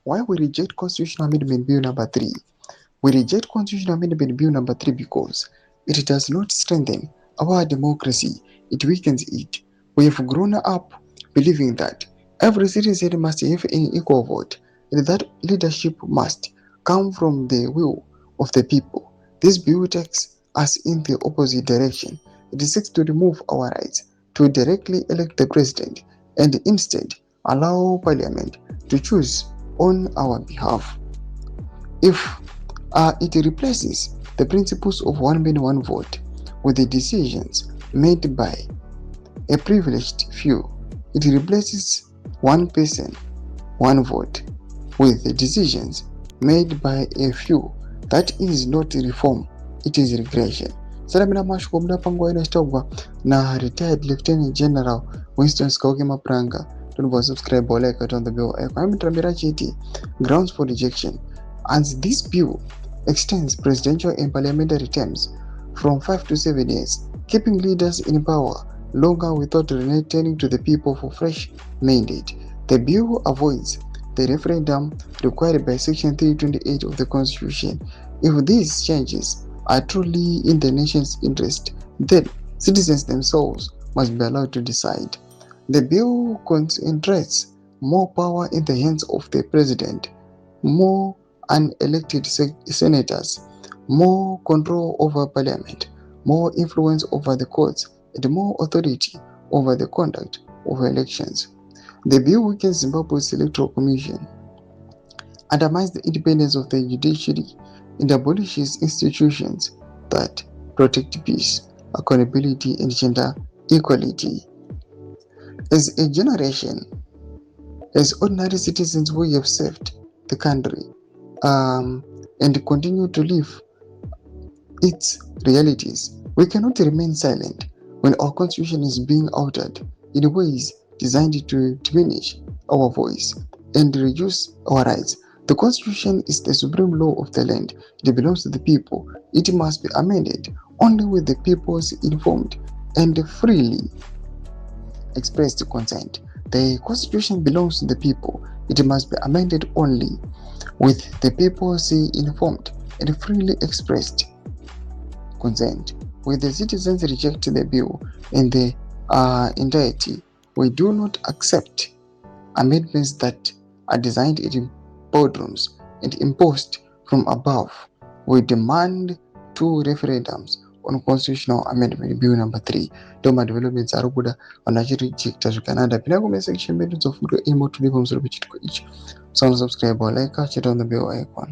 Why we reject Constitutional Amendment Bill number 3? We reject Constitutional Amendment Bill number 3 because it does not strengthen our democracy, it weakens it. We have grown up believing that every citizen must have an equal vote and that leadership must come from the will of the people. This bill takes us in the opposite direction. It seeks to remove our rights to directly elect the president and instead allow parliament to choose on our behalf. If it replaces the principles of one man, one vote with the decisions made by a privileged few. It replaces one person, one vote with the decisions made by a few. That is not reform, it is regression. Salamina mashkumda pango inastogwa na retired Lieutenant General Winston Skoke Mapranga. Don't forget to subscribe or like it on the bell icon. I'm Tramira Chiti. Grounds for rejection. As this bill extends presidential and parliamentary terms from 5 to 7 years, keeping leaders in power longer without returning to the people for fresh mandate. The bill avoids the referendum required by Section 328 of the Constitution. If these changes are truly in the nation's interest, then citizens themselves must be allowed to decide. The bill concentrates more power in the hands of the president, more unelected senators, more control over parliament, more influence over the courts, and more authority over the conduct of elections. The bill weakens Zimbabwe's Electoral Commission, undermines the independence of the judiciary, and abolishes institutions that protect peace, accountability, and gender equality. As a generation, as ordinary citizens, we have served the country and continue to live its realities. We cannot remain silent when our constitution is being altered in ways designed to diminish our voice and reduce our rights. The constitution is the supreme law of the land. It belongs to the people. It must be amended only with the people's informed and freely expressed consent. The constitution belongs to the people. It must be amended only with the people's informed and freely expressed consent. When the citizens reject the bill in the entirety, we do not accept amendments that are designed in boardrooms and imposed from above. We demand 2 referendums on constitutional amendment bill number 3. Doma developments are good on actually reject as Canada. Pinagome section methods of imo to live on so subscribe or like, catch it on the bell icon.